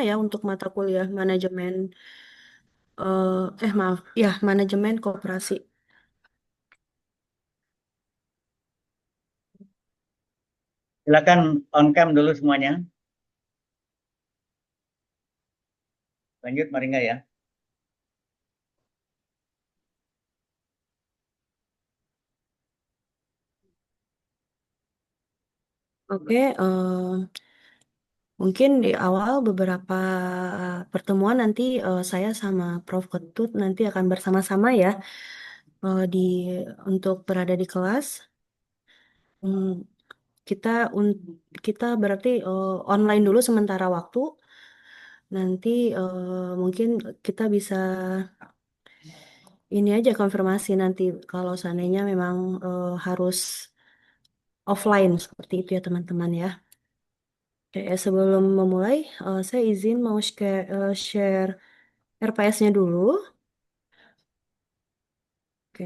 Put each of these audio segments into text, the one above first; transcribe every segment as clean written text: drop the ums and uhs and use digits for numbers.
ya untuk mata kuliah maaf, ya manajemen koperasi. Silakan on cam dulu semuanya. Lanjut, Maringga ya. Oke, mungkin di awal beberapa pertemuan nanti saya sama Prof. Ketut nanti akan bersama-sama ya di untuk berada di kelas. Hmm, kita kita berarti online dulu sementara waktu. Nanti mungkin kita bisa ini aja konfirmasi nanti kalau seandainya memang harus offline seperti itu ya teman-teman ya. Oke, sebelum memulai, saya izin mau share RPS-nya dulu. Oke,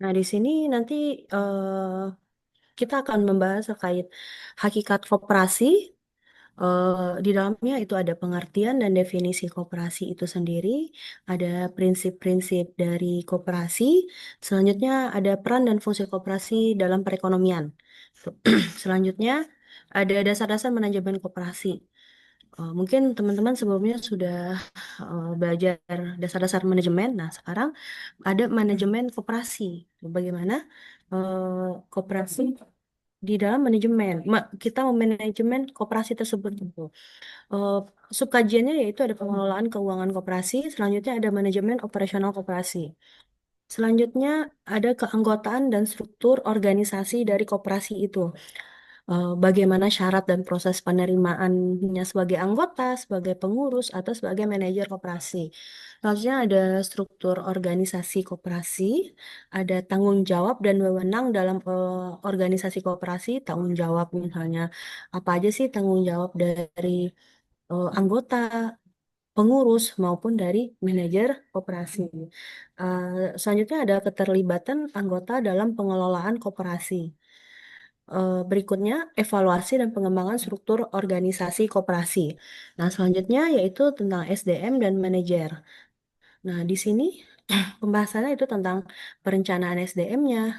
nah di sini nanti eh, kita akan membahas terkait hakikat koperasi. Di dalamnya itu ada pengertian dan definisi koperasi itu sendiri, ada prinsip-prinsip dari koperasi, selanjutnya ada peran dan fungsi koperasi dalam perekonomian. Selanjutnya ada dasar-dasar manajemen koperasi. Mungkin teman-teman sebelumnya sudah belajar dasar-dasar manajemen. Nah, sekarang ada manajemen koperasi. Bagaimana koperasi di dalam manajemen, kita memanajemen koperasi tersebut gitu. Eh, Subkajiannya yaitu ada pengelolaan keuangan koperasi, selanjutnya ada manajemen operasional koperasi. Selanjutnya ada keanggotaan dan struktur organisasi dari koperasi itu. Bagaimana syarat dan proses penerimaannya sebagai anggota, sebagai pengurus, atau sebagai manajer koperasi. Selanjutnya ada struktur organisasi koperasi, ada tanggung jawab dan wewenang dalam organisasi koperasi, tanggung jawab misalnya apa aja sih tanggung jawab dari anggota, pengurus maupun dari manajer koperasi. Selanjutnya ada keterlibatan anggota dalam pengelolaan koperasi. Berikutnya, evaluasi dan pengembangan struktur organisasi koperasi. Nah, selanjutnya yaitu tentang SDM dan manajer. Nah, di sini pembahasannya itu tentang perencanaan SDM-nya.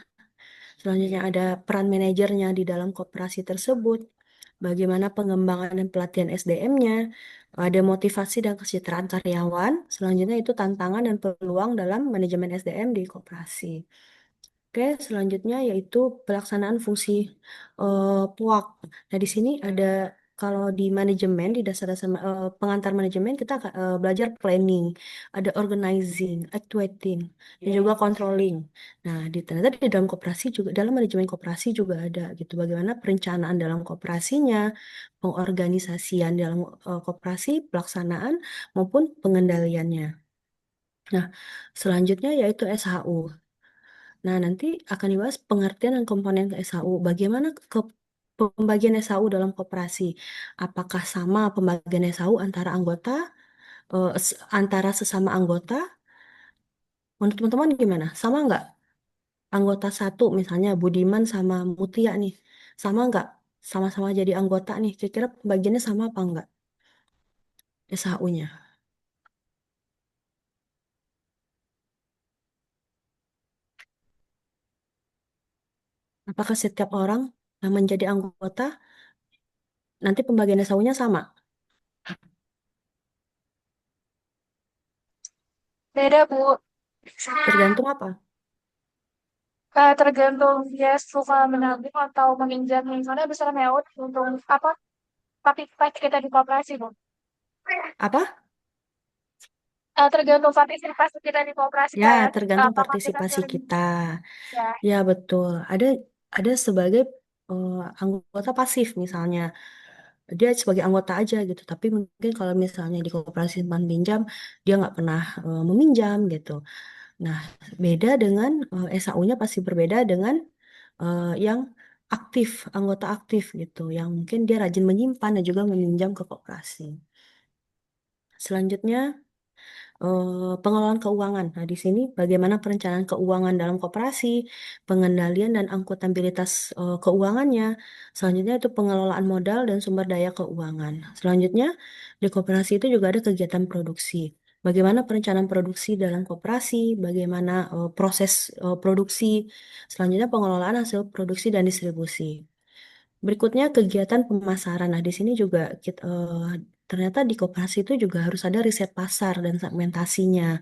Selanjutnya ada peran manajernya di dalam koperasi tersebut. Bagaimana pengembangan dan pelatihan SDM-nya. Ada motivasi dan kesejahteraan karyawan. Selanjutnya itu tantangan dan peluang dalam manajemen SDM di koperasi. Oke, selanjutnya yaitu pelaksanaan fungsi PUAK. Nah, di sini ada kalau di manajemen, di dasar-dasar pengantar manajemen, kita belajar planning, ada organizing, actuating, dan juga controlling. Nah, ternyata di dalam koperasi juga, dalam manajemen koperasi juga ada gitu. Bagaimana perencanaan dalam koperasinya, pengorganisasian dalam koperasi, pelaksanaan maupun pengendaliannya. Nah, selanjutnya yaitu SHU. Nah, nanti akan dibahas pengertian dan komponen SHU. Bagaimana pembagian SHU dalam koperasi? Apakah sama pembagian SHU antara anggota, antara sesama anggota? Menurut teman-teman gimana? Sama nggak? Anggota satu, misalnya Budiman sama Mutia nih. Sama nggak? Sama-sama jadi anggota nih. Kira-kira pembagiannya sama apa nggak? SHU-nya. Apakah setiap orang yang menjadi anggota, nanti pembagian SHU-nya sama? Beda, Bu. Tergantung apa? Tergantung dia suka menabung atau meminjam. Misalnya besar mewah untuk apa? Tapi kita di koperasi, Bu. Apa? Tergantung partisipasi kita di koperasi Ya, kayak tergantung apakah kita partisipasi sering kita. ya. Ya, betul. Ada sebagai anggota pasif misalnya. Dia sebagai anggota aja gitu. Tapi mungkin kalau misalnya di koperasi simpan pinjam, dia nggak pernah meminjam gitu. Nah, beda dengan SAU-nya pasti berbeda dengan yang aktif, anggota aktif gitu. Yang mungkin dia rajin menyimpan dan juga meminjam ke koperasi. Selanjutnya, pengelolaan keuangan. Nah, di sini bagaimana perencanaan keuangan dalam koperasi, pengendalian dan akuntabilitas keuangannya. Selanjutnya itu pengelolaan modal dan sumber daya keuangan. Selanjutnya di koperasi itu juga ada kegiatan produksi. Bagaimana perencanaan produksi dalam koperasi, bagaimana proses produksi, selanjutnya pengelolaan hasil produksi dan distribusi. Berikutnya kegiatan pemasaran. Nah, di sini juga ternyata di koperasi itu juga harus ada riset pasar dan segmentasinya.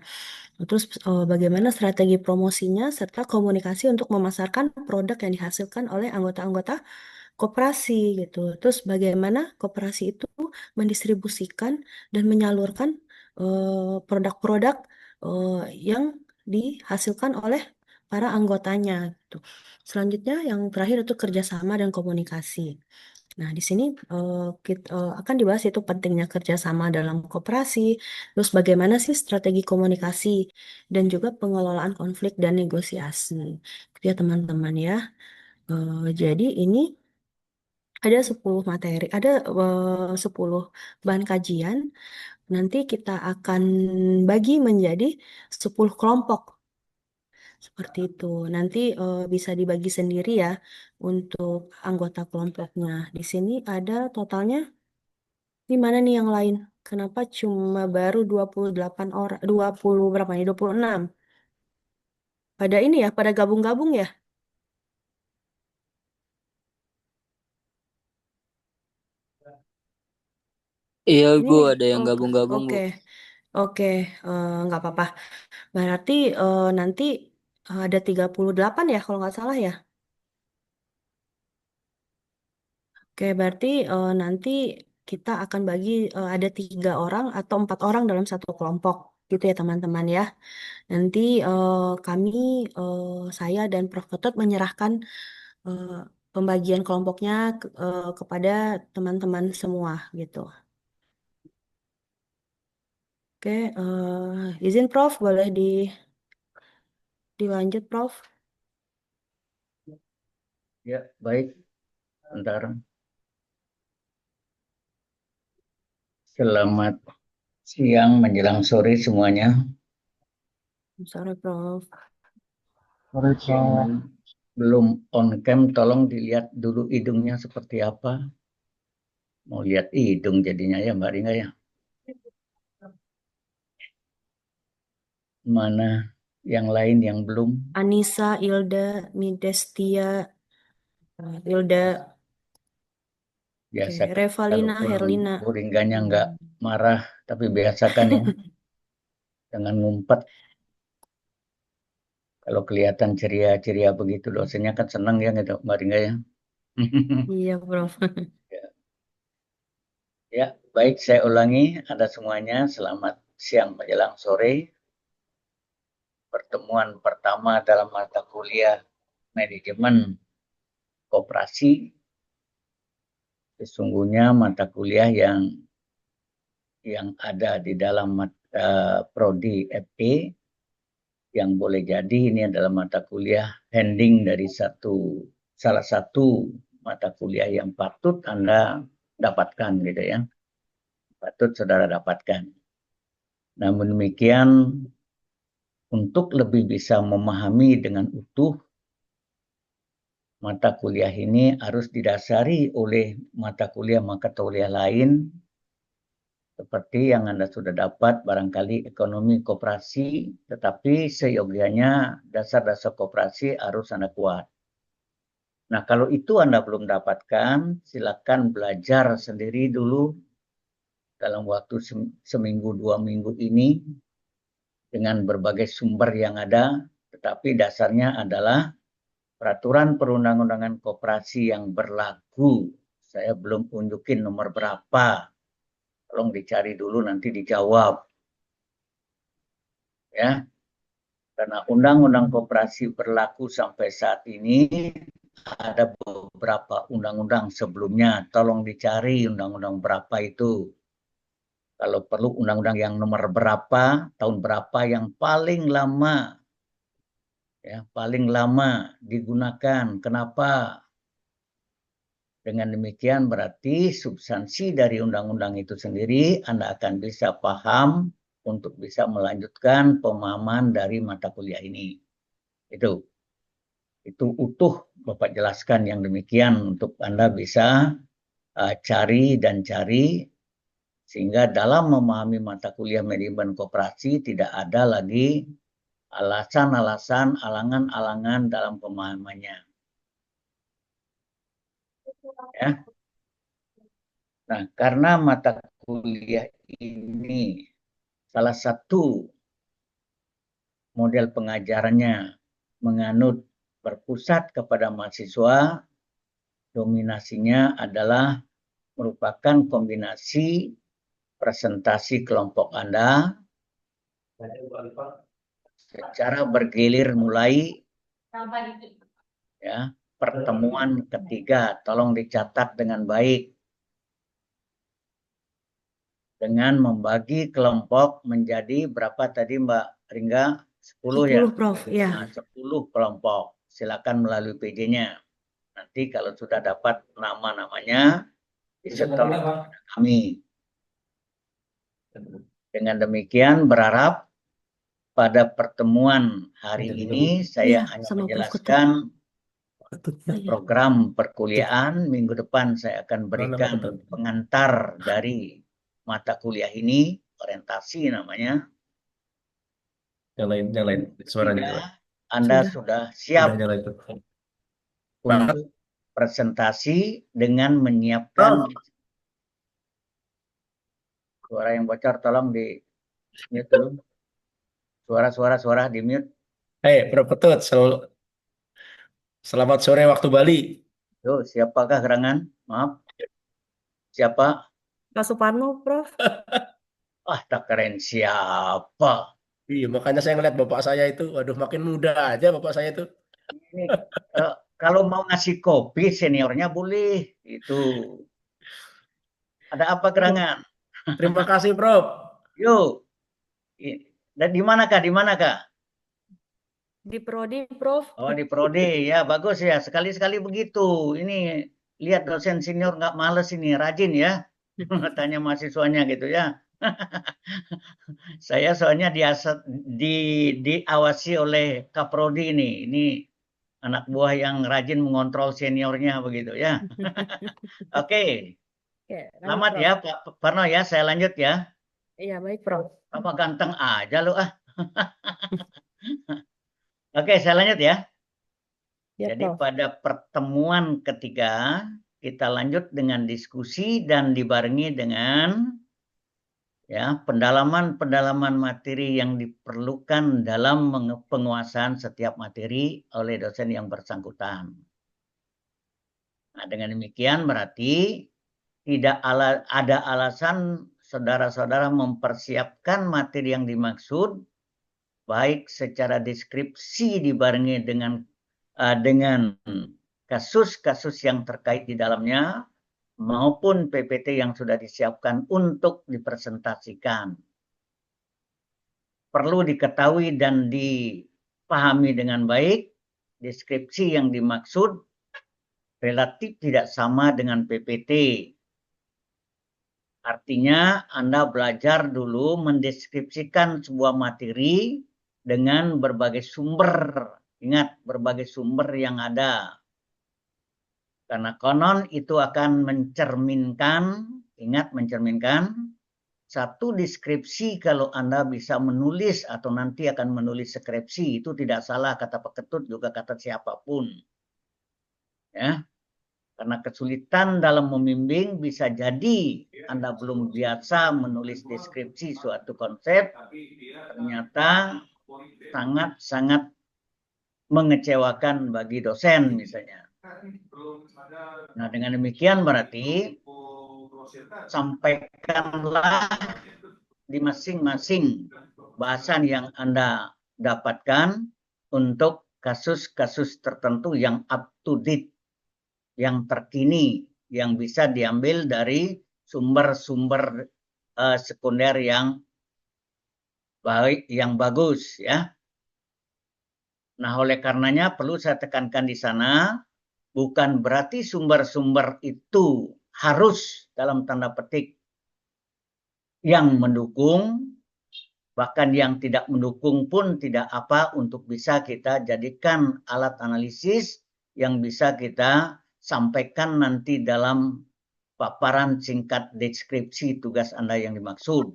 Terus bagaimana strategi promosinya serta komunikasi untuk memasarkan produk yang dihasilkan oleh anggota-anggota koperasi gitu. Terus bagaimana koperasi itu mendistribusikan dan menyalurkan produk-produk eh, yang dihasilkan oleh para anggotanya gitu. Selanjutnya yang terakhir itu kerjasama dan komunikasi. Nah, di sini kita akan dibahas itu pentingnya kerjasama dalam koperasi, terus bagaimana sih strategi komunikasi dan juga pengelolaan konflik dan negosiasi. Gitu ya teman-teman ya. Jadi ini ada 10 materi, ada 10 bahan kajian. Nanti kita akan bagi menjadi 10 kelompok seperti itu. Nanti bisa dibagi sendiri ya untuk anggota kelompoknya. Di sini ada totalnya di mana nih yang lain? Kenapa cuma baru 28 orang, 20 berapa nih? 26. Pada ini ya, pada gabung-gabung ya. Iya Ini Bu, ada yang oh, gabung-gabung Bu. oke. Oke, nggak apa-apa. Berarti nanti ada 38 ya kalau nggak salah ya. Oke, berarti nanti kita akan bagi ada 3 orang atau 4 orang dalam satu kelompok gitu ya teman-teman ya. Nanti kami, saya dan Prof. Ketut menyerahkan eh, pembagian kelompoknya kepada teman-teman semua gitu. Oke, izin Prof, boleh dilanjut Prof. Ya, baik. Bentar. Selamat siang menjelang sore semuanya. Sorry Prof. Sore, Prof. Belum on cam, tolong dilihat dulu hidungnya seperti apa. Mau lihat hidung jadinya ya Mbak Ringa ya. Mana yang lain yang belum? Anissa, Ilda, Midestia, Ilda, oke, Biasa Revalina, kalaupun Herlina. Bu Ringganya nggak Hmm. marah, tapi biasakan ya, jangan ngumpet. Kalau kelihatan ceria-ceria begitu, dosennya kan senang ya gitu Mbak Ringga ya. Iya Prof. Ya, baik saya ulangi, ada semuanya. Selamat siang menjelang sore. Pertemuan pertama dalam mata kuliah manajemen koperasi. Sesungguhnya mata kuliah yang ada di dalam prodi FE yang boleh jadi ini adalah mata kuliah handing dari salah satu mata kuliah yang patut Anda dapatkan gitu ya. Patut saudara dapatkan. Namun demikian, untuk lebih bisa memahami dengan utuh mata kuliah ini harus didasari oleh mata kuliah-mata kuliah lain seperti yang Anda sudah dapat barangkali ekonomi koperasi, tetapi seyogianya dasar-dasar koperasi harus Anda kuat. Nah, kalau itu Anda belum dapatkan, silakan belajar sendiri dulu dalam waktu seminggu 2 minggu ini dengan berbagai sumber yang ada, tetapi dasarnya adalah peraturan perundang-undangan koperasi yang berlaku. Saya belum unjukin nomor berapa. Tolong dicari dulu nanti dijawab. Ya, karena undang-undang koperasi berlaku sampai saat ini ada beberapa undang-undang sebelumnya. Tolong dicari undang-undang berapa itu. Kalau perlu undang-undang yang nomor berapa, tahun berapa yang paling lama, ya paling lama digunakan. Kenapa? Dengan demikian berarti substansi dari undang-undang itu sendiri Anda akan bisa paham untuk bisa melanjutkan pemahaman dari mata kuliah ini. Itu utuh Bapak jelaskan yang demikian untuk Anda bisa cari sehingga dalam memahami mata kuliah manajemen koperasi tidak ada lagi alasan-alasan, alangan-alangan dalam pemahamannya. Ya. Nah, karena mata kuliah ini salah satu model pengajarannya menganut berpusat kepada mahasiswa, dominasinya adalah merupakan kombinasi presentasi kelompok Anda secara bergilir mulai ya pertemuan ketiga, tolong dicatat dengan baik, dengan membagi kelompok menjadi berapa tadi Mbak Ringga? 10 ya? 10 Prof, ya. Nah, 10 kelompok. Silakan melalui PJ-nya. Nanti kalau sudah dapat nama-namanya, disetor kepada kami. Dengan demikian berharap pada pertemuan hari ini saya hanya sama Prof menjelaskan Ketua. program perkuliahan. Minggu depan saya akan berikan pengantar dari mata kuliah ini, orientasi namanya. Yang lain suaranya coba. Anda sudah siap Udah nyala itu. untuk presentasi dengan menyiapkan suara yang bocor, tolong di mute dulu. Suara di mute. Bro Ketut, selamat sore waktu Bali. Tuh, siapakah gerangan? Maaf. Siapa? Pak Suparno, Prof. Tak keren siapa? Iya, makanya saya ngeliat bapak saya itu, waduh makin muda aja bapak saya itu. Ini kalau mau ngasih kopi seniornya boleh. Itu. Ada apa gerangan? Terima kasih, Prof. Yuk. Dan di manakah? Di Prodi, Prof. Oh, di Prodi. Ya, bagus ya. Sekali-sekali begitu. Ini lihat dosen senior nggak males ini, rajin ya. Tanya mahasiswanya gitu ya. Saya soalnya diawasi oleh Kaprodi ini. Ini anak buah yang rajin mengontrol seniornya begitu ya. Oke. Selamat ya Pak Parno ya. Saya lanjut ya. Iya, baik, Prof. Apa ganteng aja lu ah. Oke, saya lanjut ya. Ya, Jadi Prof. pada pertemuan ketiga kita lanjut dengan diskusi dan dibarengi dengan ya pendalaman materi yang diperlukan dalam penguasaan setiap materi oleh dosen yang bersangkutan. Nah, dengan demikian berarti tidak ada alasan saudara-saudara mempersiapkan materi yang dimaksud baik secara deskripsi dibarengi dengan kasus-kasus yang terkait di dalamnya maupun PPT yang sudah disiapkan untuk dipresentasikan. Perlu diketahui dan dipahami dengan baik, deskripsi yang dimaksud relatif tidak sama dengan PPT. Artinya Anda belajar dulu mendeskripsikan sebuah materi dengan berbagai sumber. Ingat, berbagai sumber yang ada. Karena konon itu akan mencerminkan satu deskripsi kalau Anda bisa menulis atau nanti akan menulis skripsi, itu tidak salah kata Pak Ketut juga kata siapapun. Ya. Karena kesulitan dalam membimbing bisa jadi Anda belum biasa menulis deskripsi suatu konsep, ternyata sangat-sangat mengecewakan bagi dosen misalnya. Nah, dengan demikian berarti sampaikanlah di masing-masing bahasan yang Anda dapatkan untuk kasus-kasus tertentu yang up to date, yang terkini, yang bisa diambil dari sumber-sumber sekunder yang baik, yang bagus ya. Nah, oleh karenanya perlu saya tekankan di sana, bukan berarti sumber-sumber itu harus dalam tanda petik yang mendukung, bahkan yang tidak mendukung pun tidak apa untuk bisa kita jadikan alat analisis yang bisa kita sampaikan nanti dalam paparan singkat deskripsi tugas Anda yang dimaksud.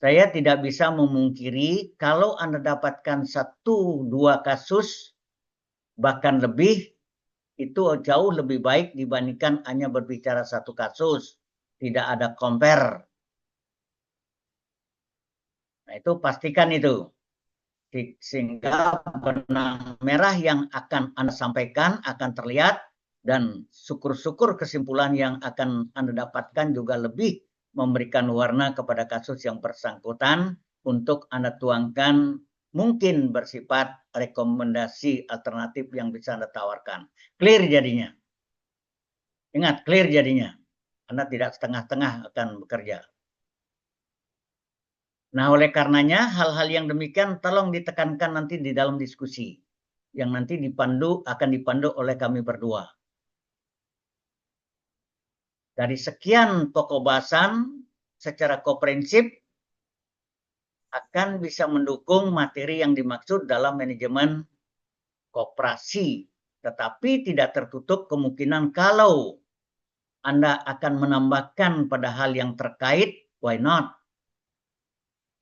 Saya tidak bisa memungkiri kalau Anda dapatkan 1-2 kasus, bahkan lebih, itu jauh lebih baik dibandingkan hanya berbicara 1 kasus. Tidak ada compare. Nah, itu pastikan itu. Sehingga benang merah yang akan Anda sampaikan akan terlihat, dan syukur-syukur kesimpulan yang akan Anda dapatkan juga lebih memberikan warna kepada kasus yang bersangkutan untuk Anda tuangkan, mungkin bersifat rekomendasi alternatif yang bisa Anda tawarkan. Clear jadinya. Ingat, clear jadinya. Anda tidak setengah-setengah akan bekerja. Nah, oleh karenanya hal-hal yang demikian tolong ditekankan nanti di dalam diskusi yang nanti akan dipandu oleh kami berdua. Dari sekian pokok bahasan secara komprehensif akan bisa mendukung materi yang dimaksud dalam manajemen koperasi, tetapi tidak tertutup kemungkinan kalau Anda akan menambahkan pada hal yang terkait, why not?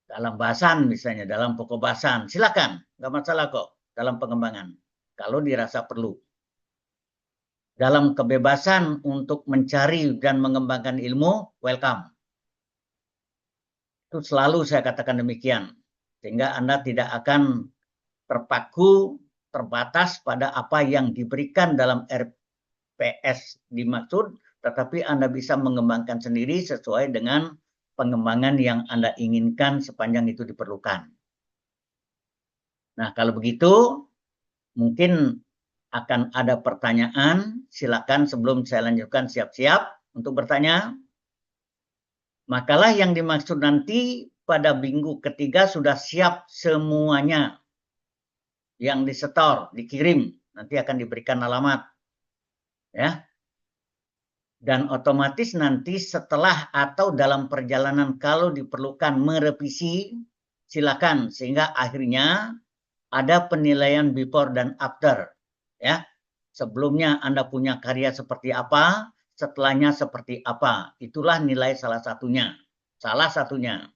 Dalam bahasan misalnya, dalam pokok bahasan, silakan, nggak masalah kok dalam pengembangan, kalau dirasa perlu. Dalam kebebasan untuk mencari dan mengembangkan ilmu, welcome. Itu selalu saya katakan demikian. Sehingga Anda tidak akan terpaku, terbatas pada apa yang diberikan dalam RPS dimaksud, tetapi Anda bisa mengembangkan sendiri sesuai dengan pengembangan yang Anda inginkan sepanjang itu diperlukan. Nah, kalau begitu, mungkin akan ada pertanyaan. Silakan sebelum saya lanjutkan, siap-siap untuk bertanya. Makalah yang dimaksud nanti pada minggu ketiga sudah siap semuanya. Yang disetor, dikirim, nanti akan diberikan alamat. Ya. Dan otomatis nanti setelah atau dalam perjalanan kalau diperlukan merevisi, silakan, sehingga akhirnya ada penilaian before dan after. Ya, sebelumnya Anda punya karya seperti apa, setelahnya seperti apa. Itulah nilai salah satunya. Salah satunya.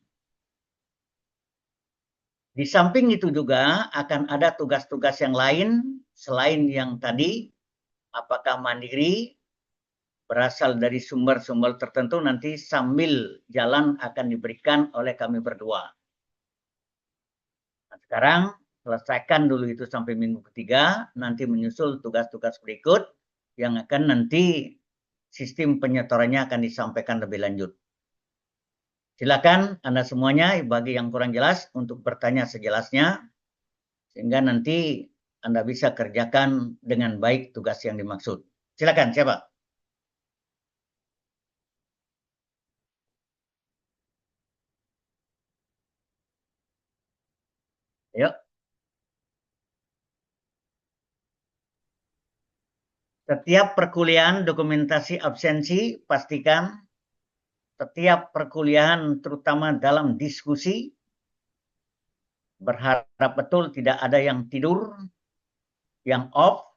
Di samping itu juga akan ada tugas-tugas yang lain selain yang tadi, apakah mandiri, berasal dari sumber-sumber tertentu, nanti sambil jalan akan diberikan oleh kami berdua. Nah, sekarang selesaikan dulu itu sampai minggu ketiga, nanti menyusul tugas-tugas berikut yang akan nanti sistem penyetorannya akan disampaikan lebih lanjut. Silakan Anda semuanya, bagi yang kurang jelas, untuk bertanya sejelasnya, sehingga nanti Anda bisa kerjakan dengan baik tugas yang dimaksud. Silakan, siapa? Yuk. Setiap perkuliahan dokumentasi absensi, pastikan setiap perkuliahan terutama dalam diskusi, berharap betul tidak ada yang tidur, yang off,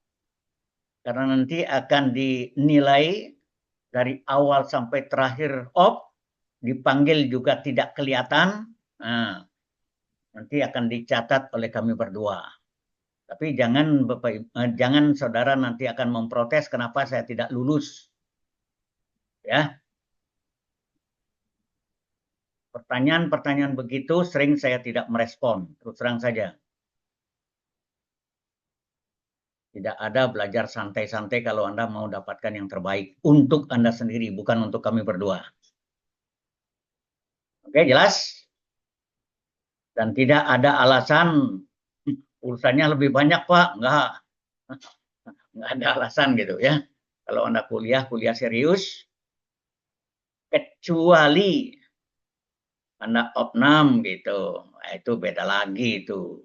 karena nanti akan dinilai dari awal sampai terakhir off, dipanggil juga tidak kelihatan, nah, nanti akan dicatat oleh kami berdua. Tapi jangan saudara nanti akan memprotes kenapa saya tidak lulus. Ya. Pertanyaan-pertanyaan begitu sering saya tidak merespon, terus terang saja. Tidak ada belajar santai-santai kalau Anda mau dapatkan yang terbaik untuk Anda sendiri, bukan untuk kami berdua. Oke, jelas? Dan tidak ada alasan urusannya lebih banyak, Pak. Enggak ada alasan gitu ya. Kalau Anda kuliah serius, kecuali Anda opnam gitu. Nah, itu beda lagi itu.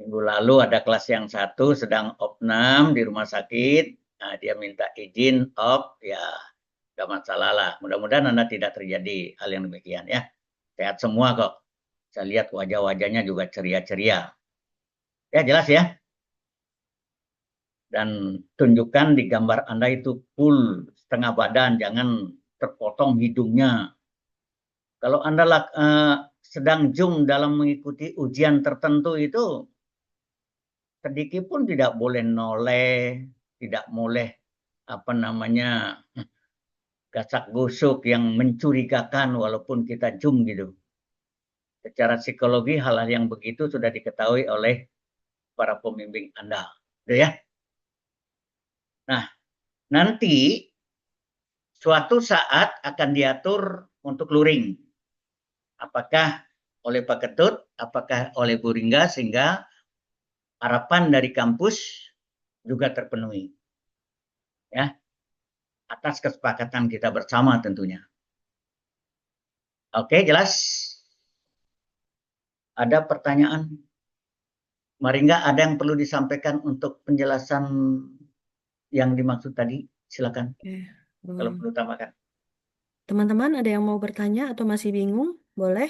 Minggu lalu ada kelas yang satu sedang opnam di rumah sakit. Nah, dia minta izin op, ya nggak masalah lah. Mudah-mudahan Anda tidak terjadi hal yang demikian ya. Sehat semua kok. Saya lihat wajah-wajahnya juga ceria-ceria. Ya, jelas ya. Dan tunjukkan di gambar Anda itu full setengah badan, jangan terpotong hidungnya. Kalau Anda sedang zoom dalam mengikuti ujian tertentu itu, sedikit pun tidak boleh noleh, tidak boleh gasak gosok yang mencurigakan walaupun kita zoom gitu. Secara psikologi hal-hal yang begitu sudah diketahui oleh para pembimbing Anda. Gitu ya. Nah, nanti suatu saat akan diatur untuk luring. Apakah oleh Pak Ketut, apakah oleh Bu Ringga, sehingga harapan dari kampus juga terpenuhi. Ya, atas kesepakatan kita bersama tentunya. Oke, jelas? Ada pertanyaan? Maringga, ada yang perlu disampaikan untuk penjelasan yang dimaksud tadi? Silakan. Oke. Kalau perlu tambahkan. Teman-teman ada yang mau bertanya atau masih bingung? Boleh?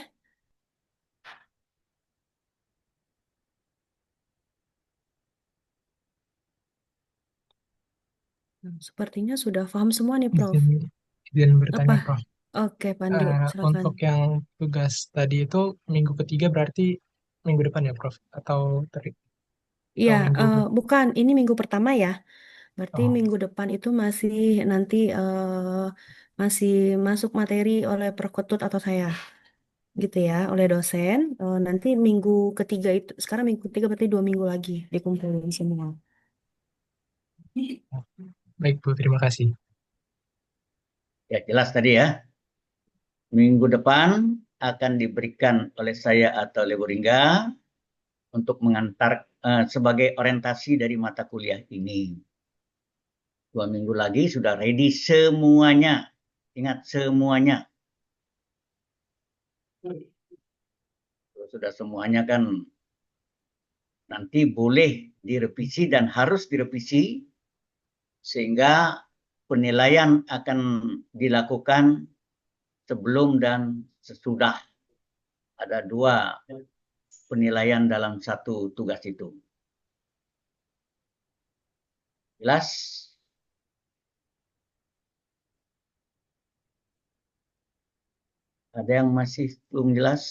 Sepertinya sudah paham semua nih, Prof. Izin bertanya, Apa? Prof. Oke, Pandu, silakan. Untuk yang tugas tadi itu minggu ketiga berarti minggu depan ya, Prof? Atau Iya, minggu bukan. Ini minggu pertama ya. Berarti oh, minggu depan itu masih nanti masih masuk materi oleh Perkutut atau saya, gitu ya, oleh dosen. Nanti minggu ketiga itu, sekarang minggu ketiga berarti 2 minggu lagi dikumpulin semua. baik, Bu. Terima kasih. Ya, jelas tadi ya. Minggu depan akan diberikan oleh saya atau oleh Bu Ringga untuk mengantar sebagai orientasi dari mata kuliah ini. 2 minggu lagi sudah ready semuanya. Ingat semuanya. Kalau sudah semuanya kan nanti boleh direvisi dan harus direvisi sehingga penilaian akan dilakukan sebelum dan sesudah. Ada 2 penilaian dalam satu tugas itu. Jelas? Ada yang masih belum jelas?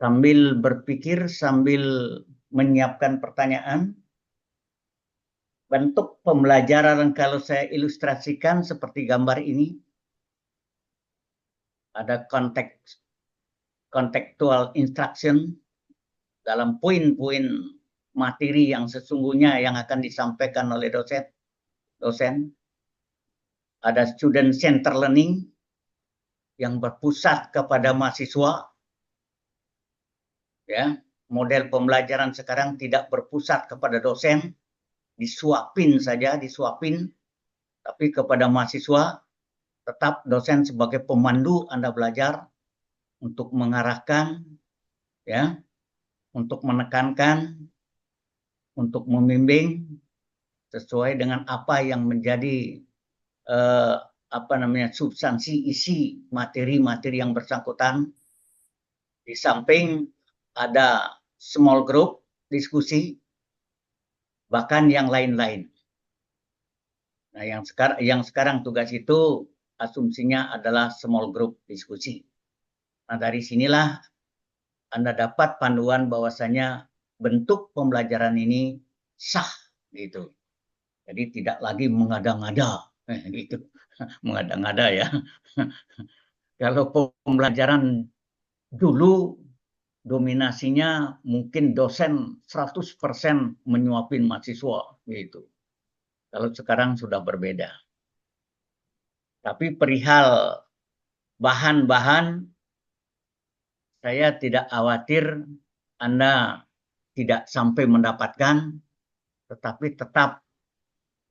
Sambil berpikir, sambil menyiapkan pertanyaan, bentuk pembelajaran kalau saya ilustrasikan seperti gambar ini, ada contextual instruction dalam poin-poin materi yang sesungguhnya yang akan disampaikan oleh dosen. Ada student center learning yang berpusat kepada mahasiswa. Ya, model pembelajaran sekarang tidak berpusat kepada dosen, disuapin, tapi kepada mahasiswa tetap dosen sebagai pemandu Anda belajar untuk mengarahkan, ya, untuk menekankan, untuk membimbing sesuai dengan apa yang menjadi substansi isi materi-materi yang bersangkutan. Di samping ada small group diskusi, bahkan yang lain-lain. Nah, yang sekarang tugas itu asumsinya adalah small group diskusi. Nah, dari sinilah Anda dapat panduan bahwasanya bentuk pembelajaran ini sah gitu. Jadi tidak lagi mengada-ngada gitu. Mengada-ngada ya. Kalau pembelajaran dulu dominasinya mungkin dosen 100% menyuapin mahasiswa gitu. Kalau sekarang sudah berbeda. Tapi perihal bahan-bahan, saya tidak khawatir Anda tidak sampai mendapatkan, tetapi tetap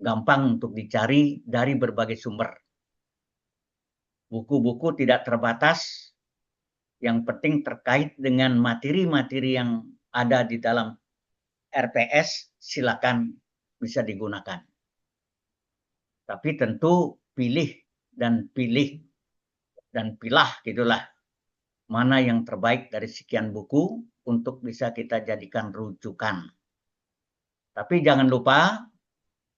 gampang untuk dicari dari berbagai sumber. Buku-buku tidak terbatas, yang penting terkait dengan materi-materi yang ada di dalam RPS, silakan bisa digunakan. Tapi tentu pilih dan pilah gitulah mana yang terbaik dari sekian buku untuk bisa kita jadikan rujukan. Tapi jangan lupa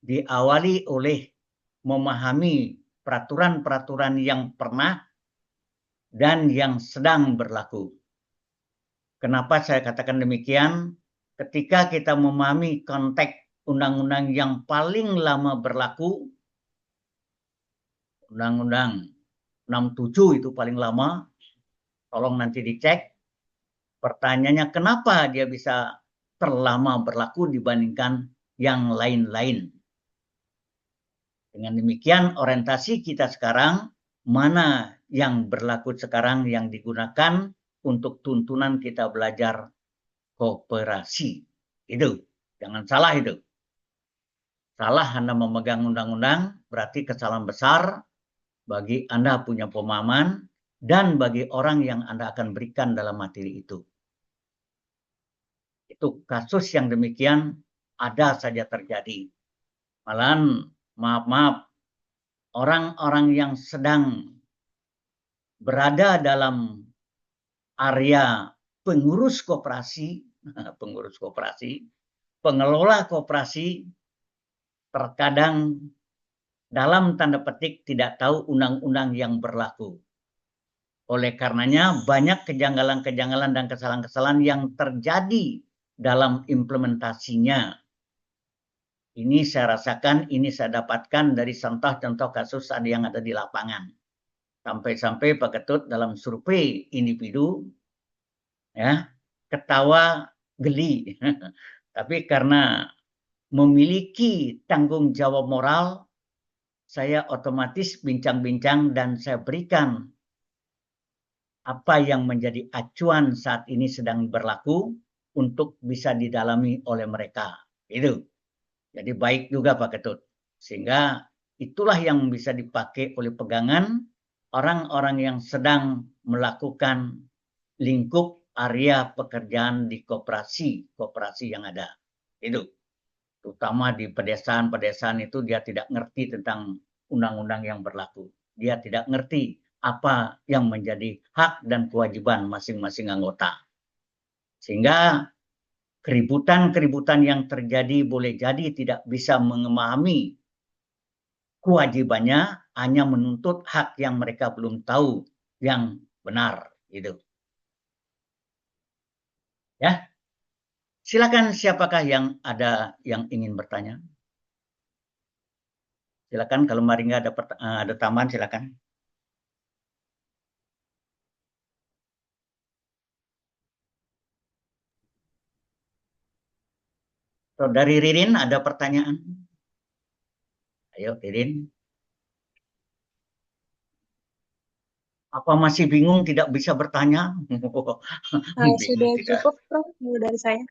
diawali oleh memahami peraturan-peraturan yang pernah dan yang sedang berlaku. Kenapa saya katakan demikian? Ketika kita memahami konteks undang-undang yang paling lama berlaku, Undang-Undang 67 itu paling lama, tolong nanti dicek. Pertanyaannya kenapa dia bisa terlama berlaku dibandingkan yang lain-lain. Dengan demikian orientasi kita sekarang, mana yang berlaku sekarang yang digunakan untuk tuntunan kita belajar koperasi. Itu, jangan salah itu. Salah Anda memegang undang-undang, berarti kesalahan besar bagi Anda punya pemahaman dan bagi orang yang Anda akan berikan dalam materi itu. Itu kasus yang demikian ada saja terjadi. Malahan, maaf, orang-orang yang sedang berada dalam area pengurus koperasi, pengelola koperasi, terkadang dalam tanda petik tidak tahu undang-undang yang berlaku. Oleh karenanya banyak kejanggalan-kejanggalan dan kesalahan-kesalahan yang terjadi dalam implementasinya. Ini saya rasakan, ini saya dapatkan dari contoh-contoh kasus yang ada di lapangan. Sampai-sampai Pak Ketut dalam survei individu, ya, ketawa geli. Tapi karena memiliki tanggung jawab moral, saya otomatis bincang-bincang dan saya berikan apa yang menjadi acuan saat ini sedang berlaku untuk bisa didalami oleh mereka. Itu. Jadi baik juga Pak Ketut. Sehingga itulah yang bisa dipakai oleh pegangan orang-orang yang sedang melakukan lingkup area pekerjaan di koperasi yang ada. Itu. Terutama di pedesaan-pedesaan itu dia tidak ngerti tentang undang-undang yang berlaku. Dia tidak ngerti apa yang menjadi hak dan kewajiban masing-masing anggota. Sehingga keributan-keributan yang terjadi boleh jadi tidak bisa memahami kewajibannya, hanya menuntut hak yang mereka belum tahu yang benar. Gitu. Ya, silakan siapakah yang ada yang ingin bertanya? Silakan kalau Maringga ada tambahan silakan. So, dari Ririn ada pertanyaan? Ayo Ririn. Apa masih bingung tidak bisa bertanya? Bingung Sudah tidak. cukup, Prof, dari saya.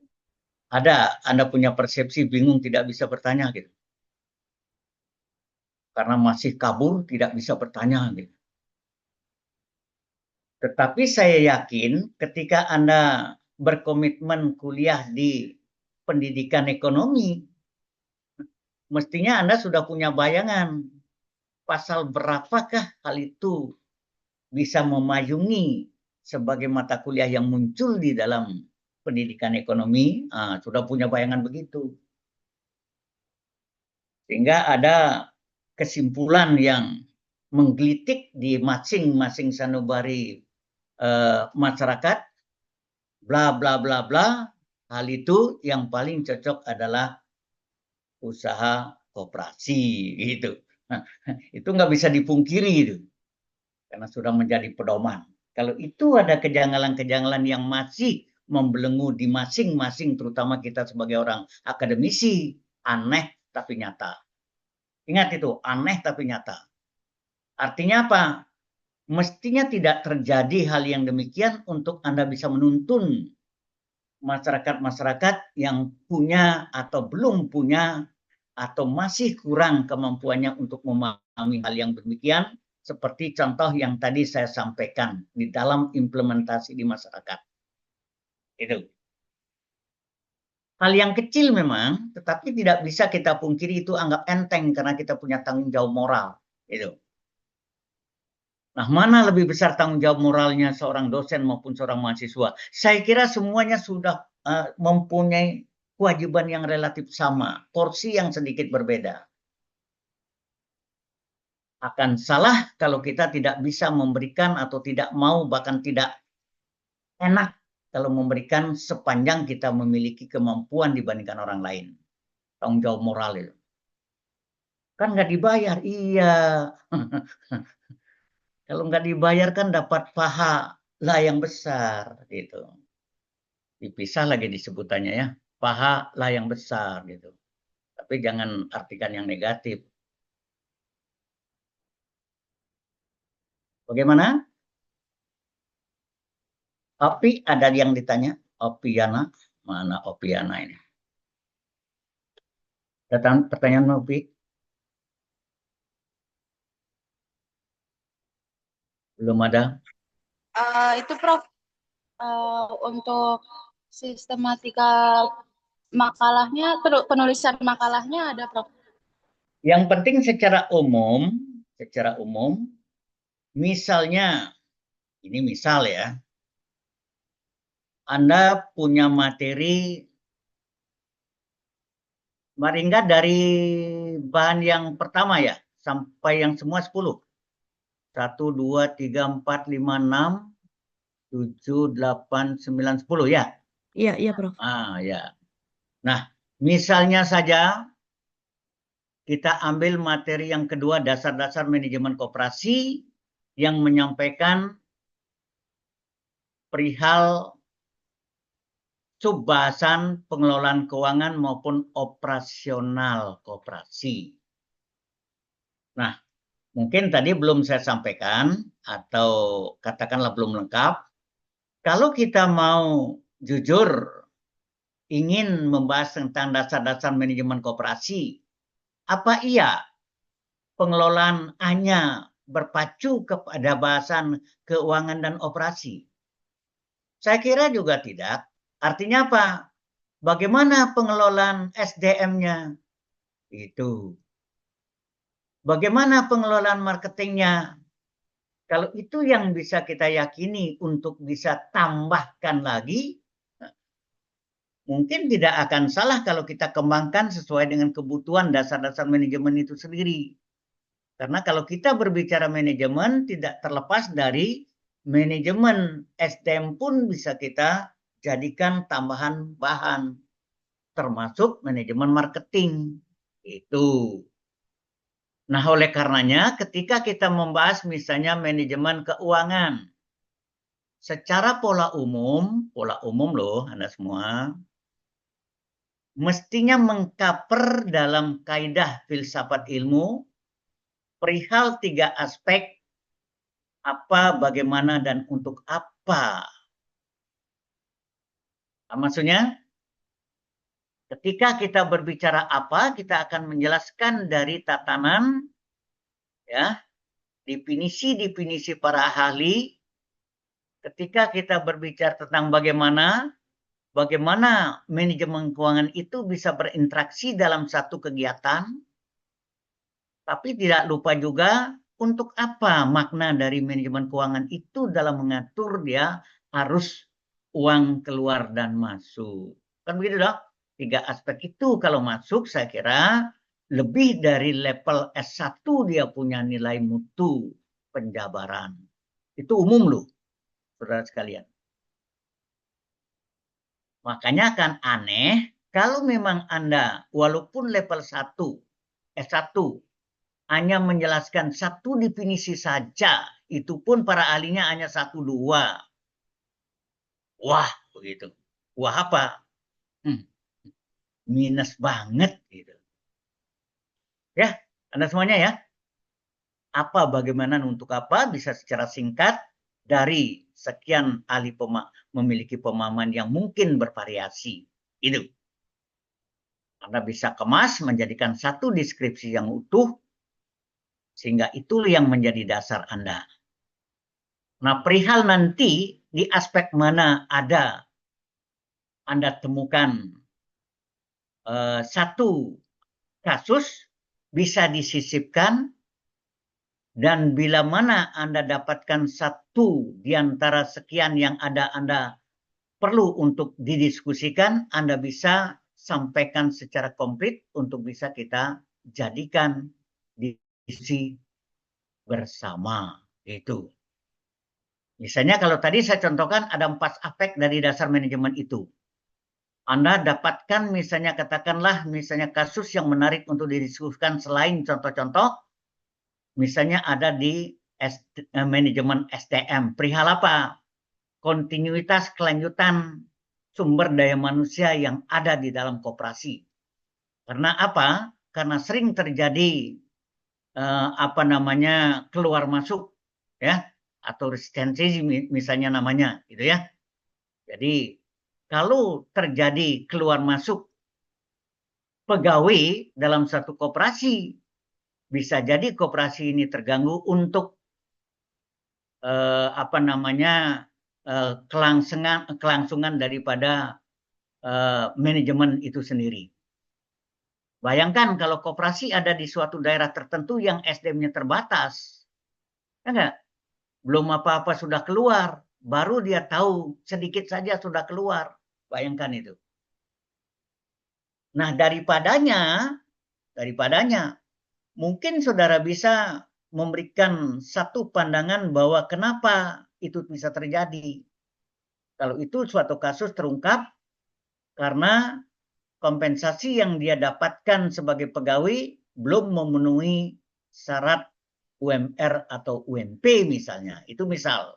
Ada, Anda punya persepsi bingung tidak bisa bertanya gitu. Karena masih kabur tidak bisa bertanya gitu. Tetapi saya yakin ketika Anda berkomitmen kuliah di pendidikan ekonomi, mestinya Anda sudah punya bayangan pasal berapakah hal itu bisa memayungi sebagai mata kuliah yang muncul di dalam pendidikan ekonomi, sudah punya bayangan begitu. Sehingga ada kesimpulan yang menggelitik di masing-masing sanubari masyarakat, bla bla bla bla, hal itu yang paling cocok adalah usaha koperasi gitu. Nah, itu nggak bisa dipungkiri itu, karena sudah menjadi pedoman. Kalau itu ada kejanggalan-kejanggalan yang masih membelenggu di masing-masing, terutama kita sebagai orang akademisi, aneh tapi nyata. Ingat itu, aneh tapi nyata. Artinya apa? Mestinya tidak terjadi hal yang demikian untuk Anda bisa menuntun masyarakat-masyarakat yang punya atau belum punya atau masih kurang kemampuannya untuk memahami hal yang demikian, seperti contoh yang tadi saya sampaikan di dalam implementasi di masyarakat. Itu. Hal yang kecil memang, tetapi tidak bisa kita pungkiri itu anggap enteng karena kita punya tanggung jawab moral. Itu. Nah, mana lebih besar tanggung jawab moralnya seorang dosen maupun seorang mahasiswa? Saya kira semuanya sudah mempunyai kewajiban yang relatif sama, porsi yang sedikit berbeda. Akan salah kalau kita tidak bisa memberikan atau tidak mau, bahkan tidak enak kalau memberikan sepanjang kita memiliki kemampuan dibandingkan orang lain. Tanggung jawab moral itu. Kan nggak dibayar, iya. Kalau nggak dibayar kan dapat pahala yang besar gitu. Dipisah lagi disebutannya ya, pahala yang besar gitu. Tapi jangan artikan yang negatif. Bagaimana? Opi ada yang ditanya? Opiana, mana Opiana ini? Datang pertanyaan Opi? Belum ada. Itu Prof, untuk sistematika makalahnya, penulisan makalahnya ada Prof. Yang penting secara umum, misalnya, ini misal ya, Anda punya materi Maringga dari bahan yang pertama ya, sampai yang semua 10. 1, 2, 3, 4, 5, 6, 7, 8, 9, 10 ya. Iya, iya, Prof. Ya. Nah, misalnya saja kita ambil materi yang kedua, dasar-dasar manajemen koperasi, yang menyampaikan perihal subbahasan pengelolaan keuangan maupun operasional koperasi. Nah, mungkin tadi belum saya sampaikan, atau katakanlah belum lengkap. Kalau kita mau jujur ingin membahas tentang dasar-dasar manajemen koperasi, apa iya pengelolaan hanya berpacu kepada bahasan keuangan dan operasi? Saya kira juga tidak. Artinya apa? Bagaimana pengelolaan SDM-nya? Itu. Bagaimana pengelolaan marketingnya? Kalau itu yang bisa kita yakini untuk bisa tambahkan lagi, mungkin tidak akan salah kalau kita kembangkan sesuai dengan kebutuhan dasar-dasar manajemen itu sendiri. Karena kalau kita berbicara manajemen, tidak terlepas dari manajemen SDM pun bisa kita jadikan tambahan bahan, termasuk manajemen marketing. Itu. Nah, oleh karenanya ketika kita membahas misalnya manajemen keuangan, secara pola umum loh Anda semua, mestinya mengcover dalam kaidah filsafat ilmu perihal 3 aspek apa, bagaimana, dan untuk apa. Nah, maksudnya, ketika kita berbicara apa, kita akan menjelaskan dari tatanan ya, definisi-definisi para ahli. Ketika kita berbicara tentang bagaimana manajemen keuangan itu bisa berinteraksi dalam satu kegiatan, tapi tidak lupa juga untuk apa makna dari manajemen keuangan itu dalam mengatur dia arus uang keluar dan masuk. Kan begitu dong? 3 aspek itu kalau masuk saya kira lebih dari level S1 dia punya nilai mutu penjabaran. Itu umum loh, saudara sekalian. Makanya akan aneh kalau memang Anda walaupun level 1, S1 hanya menjelaskan satu definisi saja, itu pun para ahlinya hanya 1, 2. Wah, begitu. Wah apa? Minus banget gitu. Ya, Anda semuanya ya. Apa, bagaimana, untuk apa bisa secara singkat dari sekian ahli memiliki pemahaman yang mungkin bervariasi. Itu. Anda bisa kemas menjadikan satu deskripsi yang utuh, sehingga itu yang menjadi dasar Anda. Nah, perihal nanti di aspek mana ada Anda temukan satu kasus bisa disisipkan Dan bila mana Anda dapatkan satu di antara sekian yang ada Anda perlu untuk didiskusikan, Anda bisa sampaikan secara komplit untuk bisa kita jadikan diskusi bersama. Itu. Misalnya kalau tadi saya contohkan ada 4 aspek dari dasar manajemen itu. Anda dapatkan misalnya katakanlah misalnya kasus yang menarik untuk didiskusikan selain contoh-contoh, misalnya ada di manajemen SDM. Perihal apa? Kontinuitas kelanjutan sumber daya manusia yang ada di dalam koperasi. Karena apa? Karena sering terjadi keluar masuk ya atau resistensi misalnya namanya gitu ya. Jadi kalau terjadi keluar masuk pegawai dalam satu koperasi, bisa jadi koperasi ini terganggu untuk kelangsungan daripada manajemen itu sendiri. Bayangkan kalau koperasi ada di suatu daerah tertentu yang SDM-nya terbatas, ya enggak? Belum apa-apa sudah keluar, baru dia tahu sedikit saja sudah keluar. Bayangkan itu. Nah, daripadanya mungkin saudara bisa memberikan satu pandangan bahwa kenapa itu bisa terjadi. Kalau itu suatu kasus terungkap karena kompensasi yang dia dapatkan sebagai pegawai belum memenuhi syarat UMR atau UMP misalnya. Itu misal.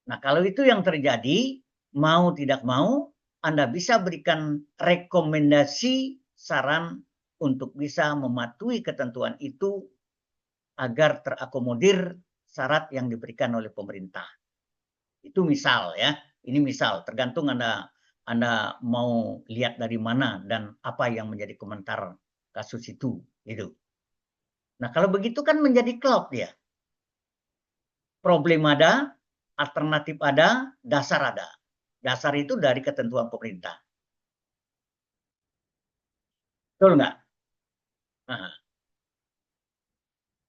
Nah, kalau itu yang terjadi, mau tidak mau, Anda bisa berikan rekomendasi saran untuk bisa mematuhi ketentuan itu agar terakomodir syarat yang diberikan oleh pemerintah. Itu misal ya. Ini misal, tergantung Anda mau lihat dari mana dan apa yang menjadi komentar kasus itu. Gitu. Nah, kalau begitu kan menjadi cloud ya. Problem ada, alternatif ada, dasar ada. Dasar itu dari ketentuan pemerintah. Betul nggak? Nah,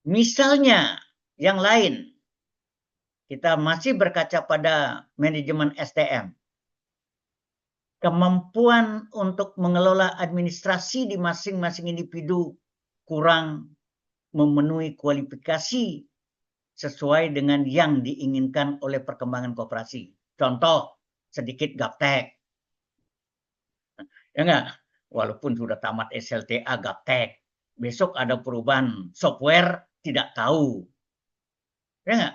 misalnya yang lain, kita masih berkaca pada manajemen SDM. Kemampuan untuk mengelola administrasi di masing-masing individu kurang memenuhi kualifikasi sesuai dengan yang diinginkan oleh perkembangan koperasi. Contoh, sedikit gaptek. Ya enggak? Walaupun sudah tamat SLTA gaptek. Besok ada perubahan software, tidak tahu. Ya enggak?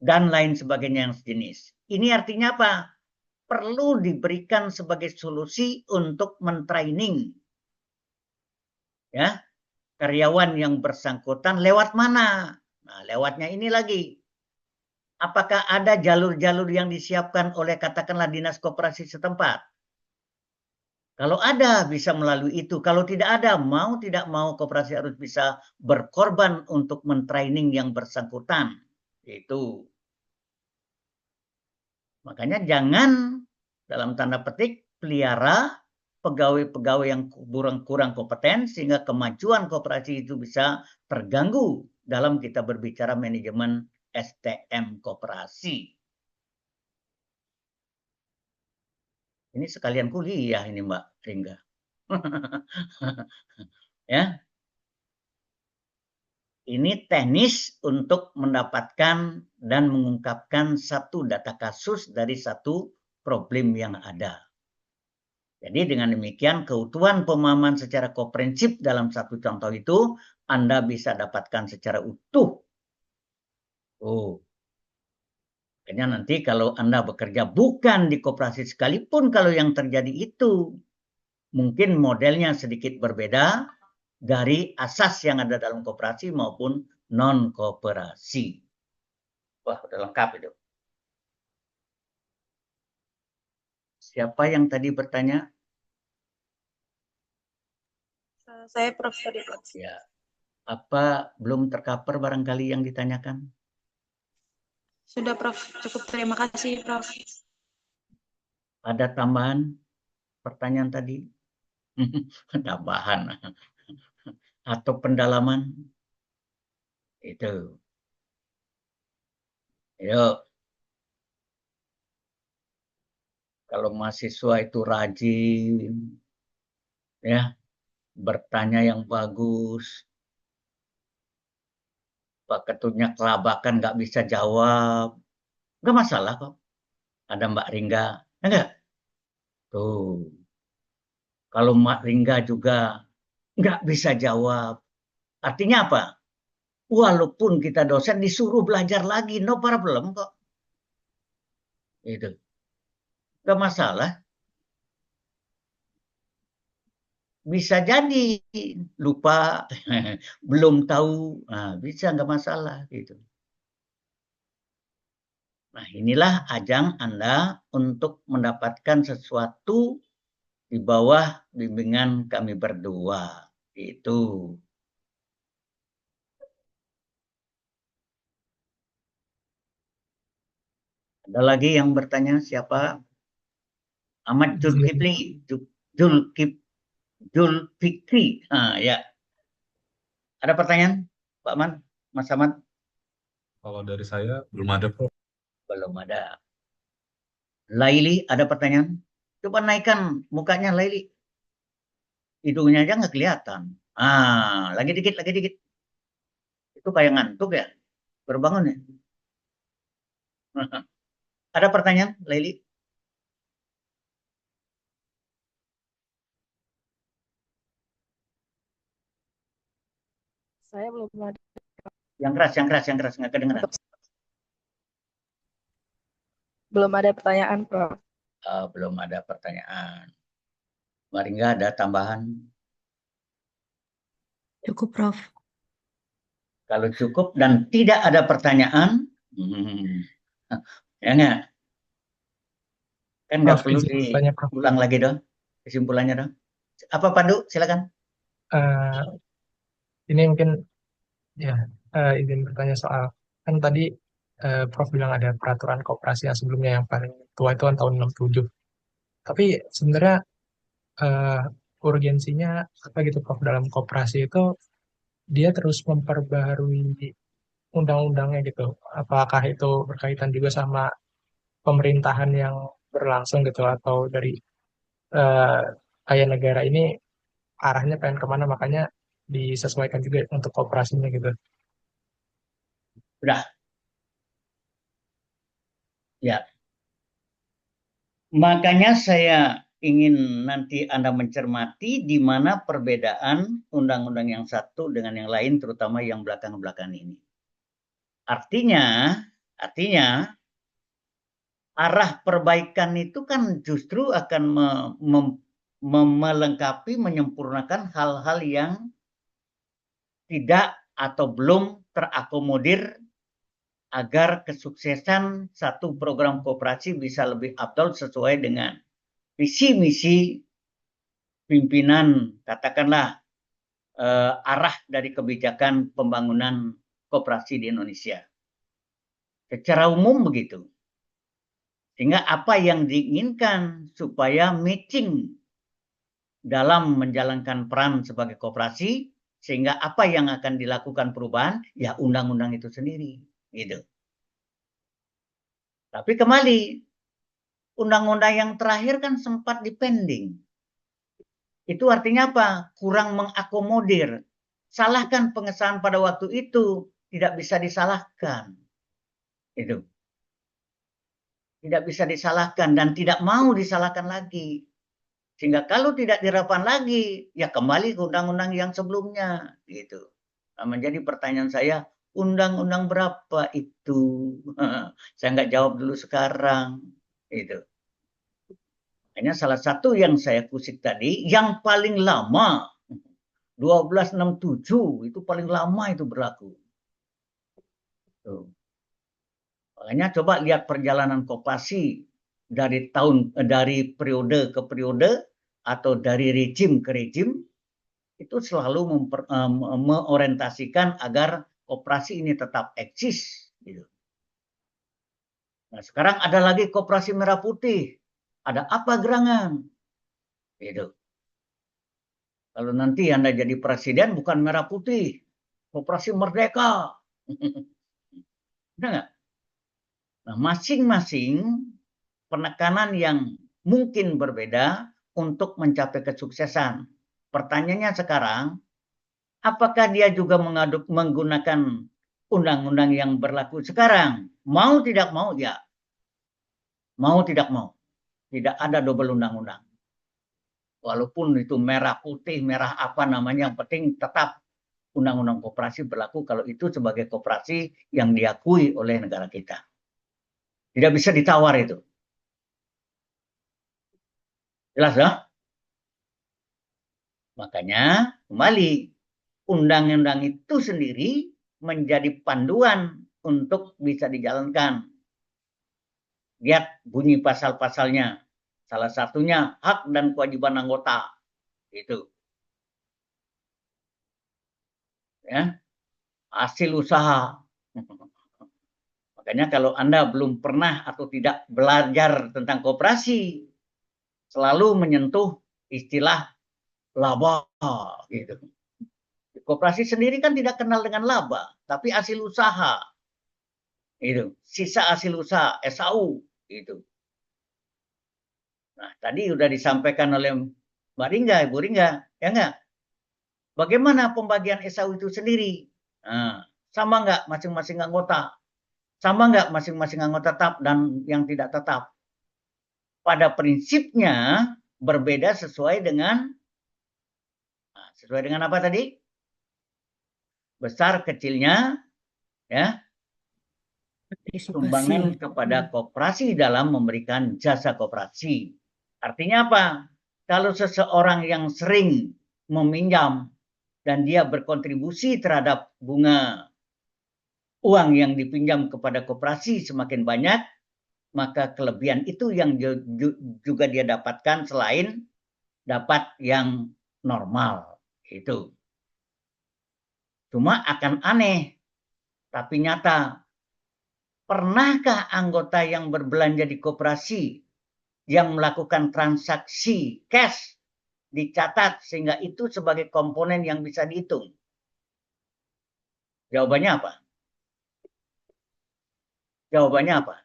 Dan lain sebagainya yang sejenis. Ini artinya apa? Perlu diberikan sebagai solusi untuk mentraining ya karyawan yang bersangkutan lewat mana? Nah, lewatnya ini lagi. Apakah ada jalur-jalur yang disiapkan oleh katakanlah dinas koperasi setempat? Kalau ada bisa melalui itu. Kalau tidak ada, mau tidak mau koperasi harus bisa berkorban untuk mentraining yang bersangkutan. Itu. Makanya jangan dalam tanda petik pelihara pegawai-pegawai yang kurang kompeten sehingga kemajuan koperasi itu bisa terganggu dalam kita berbicara manajemen SDM koperasi. Ini sekalian kuliah ini Mbak Ringga. Ya. Ini teknis untuk mendapatkan dan mengungkapkan satu data kasus dari satu problem yang ada. Jadi dengan demikian keutuhan pemahaman secara komprehensif dalam satu contoh itu Anda bisa dapatkan secara utuh. Makanya nanti kalau Anda bekerja bukan di koperasi sekalipun kalau yang terjadi itu mungkin modelnya sedikit berbeda dari asas yang ada dalam koperasi maupun non-koperasi. Wah, udah lengkap itu. Siapa yang tadi bertanya? Saya Prof. tadi, Prof. Ya. Apa belum tercover barangkali yang ditanyakan? Sudah, Prof. Cukup, terima kasih, Prof. Ada tambahan pertanyaan tadi? Tambahan. Atau pendalaman? Itu. Yuk, kalau mahasiswa itu rajin, ya, bertanya yang bagus, Pak Ketutnya kelabakan nggak bisa jawab, nggak masalah kok. Ada Mbak Ringga, enggak? Tuh, kalau Mbak Ringga juga nggak bisa jawab, artinya apa? Walaupun kita dosen disuruh belajar lagi, no problem kok. Itu, nggak masalah. Bisa jadi lupa, belum tahu, nah, bisa nggak masalah gitu. Nah, inilah ajang Anda untuk mendapatkan sesuatu di bawah bimbingan kami berdua. Itu. Ada lagi yang bertanya siapa? Ahmad Izin. Zulkifli, Zulkif, Zulfikri. Ah, ya. Ada pertanyaan, Pak Man, Mas Ahmad? Kalau dari saya belum ada, Prof. Belum ada. Laili, ada pertanyaan? Coba naikkan mukanya Laili. Hidungnya aja nggak kelihatan. Ah, lagi dikit, lagi dikit. Itu kayak ngantuk ya? Berbangun ya? Ada pertanyaan, Laili? Saya belum ada Yang keras, yang keras, yang keras, nggak kedengeran. belum ada pertanyaan, Prof. Belum ada pertanyaan. Mari nggak ada tambahan. Cukup, Prof. Kalau cukup dan tidak ada pertanyaan, ya nggak? Kan nggak Prof, perlu izin bertanya, Prof. diulang lagi dong, kesimpulannya dong. Apa Pandu? Silakan. Eh, ini mungkin ya izin bertanya soal kan tadi Prof bilang ada peraturan koperasi yang sebelumnya yang paling tua itu kan tahun 67. Tapi sebenarnya eh, urgensinya apa gitu Prof dalam koperasi itu dia terus memperbaharui undang-undangnya gitu. Apakah itu berkaitan juga sama pemerintahan yang berlangsung gitu atau dari eh, kayak negara ini arahnya pengen kemana makanya disesuaikan juga untuk koperasinya gitu. Sudah, ya. Makanya saya ingin nanti Anda mencermati di mana perbedaan undang-undang yang satu dengan yang lain, terutama yang belakang-belakang ini. Artinya, artinya arah perbaikan itu kan justru akan melengkapi, menyempurnakan hal-hal yang tidak atau belum terakomodir agar kesuksesan satu program koperasi bisa lebih afdol sesuai dengan visi misi pimpinan, katakanlah arah dari kebijakan pembangunan koperasi di Indonesia. Secara umum begitu. Sehingga apa yang diinginkan supaya matching dalam menjalankan peran sebagai koperasi, sehingga apa yang akan dilakukan perubahan, ya undang-undang itu sendiri. Gitu. Tapi kembali, undang-undang yang terakhir kan sempat dipending. Itu artinya apa? Kurang mengakomodir. Salahkan pengesahan pada waktu itu, tidak bisa disalahkan. Itu. Tidak bisa disalahkan dan tidak mau disalahkan lagi. Sehingga kalau tidak dirapan lagi, ya kembali ke undang-undang yang sebelumnya. Gitu. Nah, menjadi pertanyaan saya, undang-undang berapa itu? Saya nggak jawab dulu sekarang. Itu. Hanya salah satu yang saya kusik tadi, yang paling lama, 1267, itu paling lama itu berlaku. Tuh. Makanya coba lihat perjalanan koperasi dari periode ke periode atau dari rejim ke rejim, itu selalu mengorientasikan agar koperasi ini tetap eksis. Gitu. Nah, sekarang ada lagi koperasi merah putih. Ada apa gerangan? Gitu. Kalau nanti Anda jadi presiden bukan merah putih, koperasi merdeka. Benar nggak? Nah, masing-masing penekanan yang mungkin berbeda untuk mencapai kesuksesan. Pertanyaannya sekarang, apakah dia juga menggunakan undang-undang yang berlaku sekarang? Mau tidak mau, ya. Mau tidak mau. Tidak ada double undang-undang. Walaupun itu merah putih, merah apa namanya, yang penting tetap undang-undang koperasi berlaku kalau itu sebagai koperasi yang diakui oleh negara kita. Tidak bisa ditawar itu. Jelas ya? Makanya kembali, undang-undang itu sendiri menjadi panduan untuk bisa dijalankan. Lihat bunyi pasal-pasalnya. Salah satunya hak dan kewajiban anggota. Itu. Ya, hasil usaha. Makanya kalau Anda belum pernah atau tidak belajar tentang koperasi, selalu menyentuh istilah laba gitu. Koperasi sendiri kan tidak kenal dengan laba, tapi hasil usaha. Itu, sisa hasil usaha, SAU itu. Nah, tadi sudah disampaikan oleh Mbak Ringga, Ibu Ringga, ya enggak? Bagaimana pembagian SAU itu sendiri? Nah, sama enggak masing-masing anggota? Sama enggak masing-masing anggota tetap dan yang tidak tetap? Pada prinsipnya berbeda sesuai dengan apa tadi? Besar kecilnya, ya, sumbangan Partisipasi. kepada koperasi dalam memberikan jasa koperasi. Artinya apa? Kalau seseorang yang sering meminjam dan dia berkontribusi terhadap bunga uang yang dipinjam kepada koperasi semakin banyak, maka kelebihan itu yang juga dia dapatkan selain dapat yang normal. Itu. Cuma akan aneh, tapi nyata. Pernahkah anggota yang berbelanja di koperasi yang melakukan transaksi cash dicatat sehingga itu sebagai komponen yang bisa dihitung? Jawabannya apa? Jawabannya apa?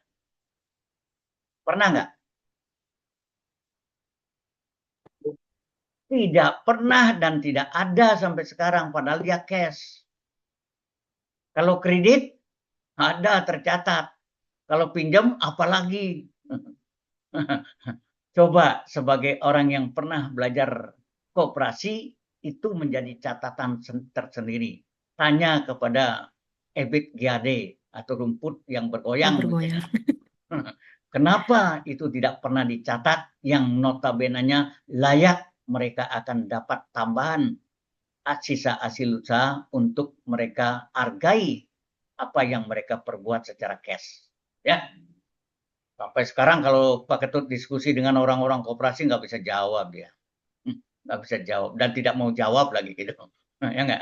Pernah nggak? Tidak pernah dan tidak ada sampai sekarang, padahal dia cash. Kalau kredit, ada tercatat. Kalau pinjam, apalagi. Coba sebagai orang yang pernah belajar koperasi, itu menjadi catatan tersendiri. Tanya kepada ebit giade atau rumput yang bergoyang. Bergoyang. Kenapa itu tidak pernah dicatat yang notabene-nya layak mereka akan dapat tambahan sisa hasil usaha untuk mereka hargai apa yang mereka perbuat secara cash. Ya, sampai sekarang kalau Pak Ketut diskusi dengan orang-orang koperasi nggak bisa jawab dia, nggak bisa jawab dan tidak mau jawab lagi gitu, ya nggak.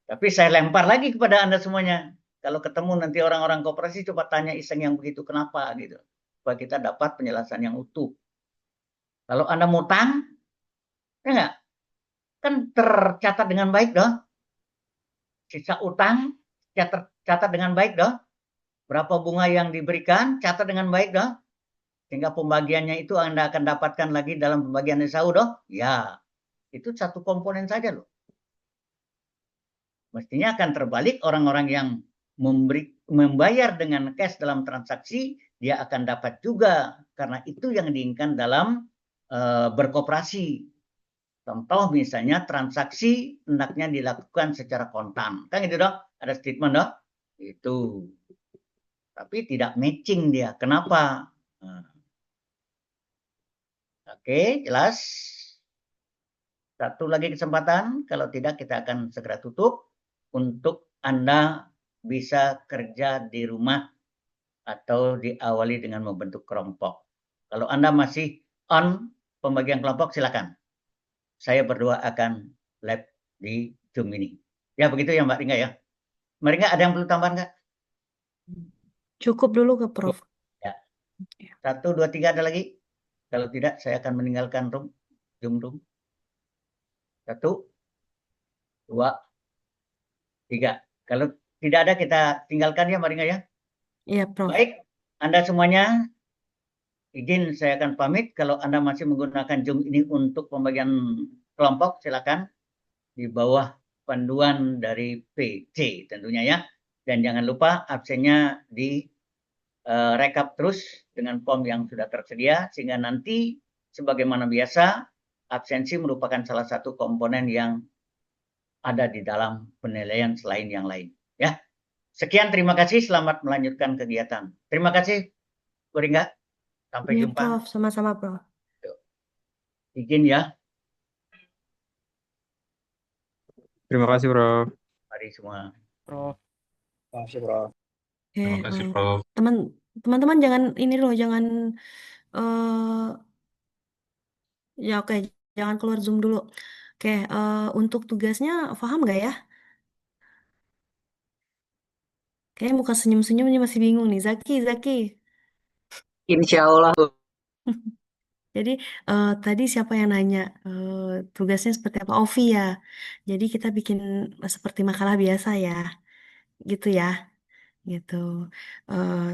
Tapi saya lempar lagi kepada Anda semuanya. Kalau ketemu nanti orang-orang koperasi, coba tanya iseng yang begitu, kenapa gitu. Supaya kita dapat penjelasan yang utuh. Kalau Anda ngutang, ya nggak? Kan tercatat dengan baik dong. Sisa utang, catat dengan baik dong. Berapa bunga yang diberikan, catat dengan baik dong. Sehingga pembagiannya itu Anda akan dapatkan lagi dalam pembagian SAU dong. Ya, itu satu komponen saja loh. Mestinya akan terbalik, orang-orang yang membayar dengan cash dalam transaksi, dia akan dapat juga, karena itu yang diinginkan dalam berkoperasi. Contoh misalnya transaksi hendaknya dilakukan secara kontan. Kan gitu dong, ada statement dong. Itu. Tapi tidak matching dia. Kenapa? Oke, jelas. Satu lagi kesempatan, kalau tidak kita akan segera tutup. Untuk Anda bisa kerja di rumah atau diawali dengan membentuk kelompok. Kalau Anda masih on pembagian kelompok, silakan. Saya berdua akan live di Zoom ini. Ya begitu ya Mbak Ringga ya. Mbak Ringga ada yang perlu tambahan nggak? Cukup dulu ke Prof. Ya. 1, 2, 3 ada lagi? Kalau tidak, saya akan meninggalkan Zoom room. 1, 2, 3. Kalau tidak ada, kita tinggalkan ya Maringa ya. Iya, Prof. Baik, Anda semuanya, izin saya akan pamit. Kalau Anda masih menggunakan Zoom ini untuk pembagian kelompok, silakan di bawah panduan dari PC tentunya ya. Dan jangan lupa absennya di rekap terus dengan form yang sudah tersedia, sehingga nanti sebagaimana biasa, absensi merupakan salah satu komponen yang ada di dalam penilaian selain yang lain. Ya, sekian, terima kasih, selamat melanjutkan kegiatan. Terima kasih, Bu Ringga. Sampai Iya, jumpa. Prof. Sama-sama, Prof. Izin ya, Terima kasih, Prof. mari semua. Prof. Makasih, Prof. Oke, Terima kasih, Prof. teman-teman jangan ini loh, jangan eh ya oke, jangan keluar Zoom dulu. Oke, untuk tugasnya paham nggak ya? Kayaknya muka senyum-senyumnya masih bingung nih. Zaki. Insya Allah. Jadi tadi siapa yang nanya tugasnya seperti apa? Ovi ya. Jadi kita bikin seperti makalah biasa ya, gitu ya, gitu.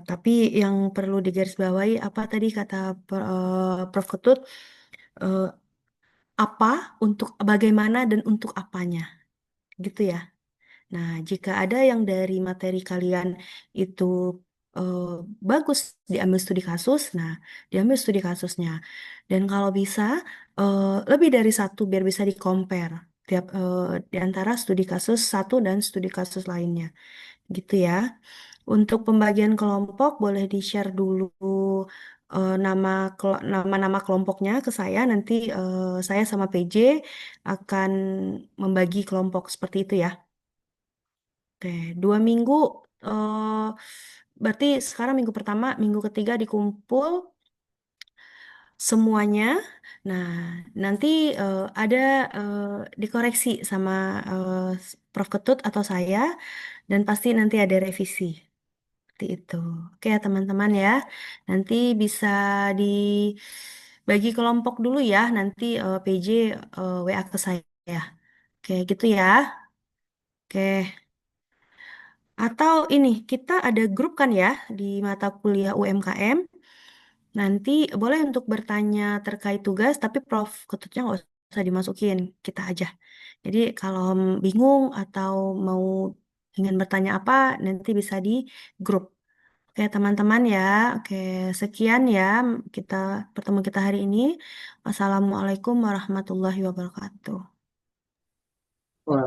Tapi yang perlu digarisbawahi apa tadi kata Prof Ketut, eh, apa untuk bagaimana dan untuk apanya, gitu ya. Nah, jika ada yang dari materi kalian itu eh, bagus diambil studi kasus, nah diambil studi kasusnya. Dan kalau bisa lebih dari satu biar bisa di-compare di antara studi kasus satu dan studi kasus lainnya, gitu ya. Untuk pembagian kelompok boleh di-share dulu nama-nama kelompoknya ke saya. Nanti saya sama PJ akan membagi kelompok seperti itu ya. Oke, 2 minggu. eh Berarti sekarang minggu pertama, minggu ketiga dikumpul semuanya. Nah, nanti ada eh, dikoreksi sama Prof Ketut atau saya, dan pasti nanti ada revisi. Seperti itu. Oke ya teman-teman ya. Nanti bisa dibagi kelompok dulu ya. Nanti PJ WA ke saya. Oke, gitu ya. Oke. Atau ini, kita ada grup kan ya di mata kuliah UMKM. Nanti boleh untuk bertanya terkait tugas, tapi Prof Ketutnya nggak usah dimasukin, kita aja. Jadi kalau bingung atau mau ingin bertanya apa, nanti bisa di grup. Oke teman-teman ya, oke sekian ya kita pertemuan kita hari ini. Wassalamualaikum warahmatullahi wabarakatuh. Wah,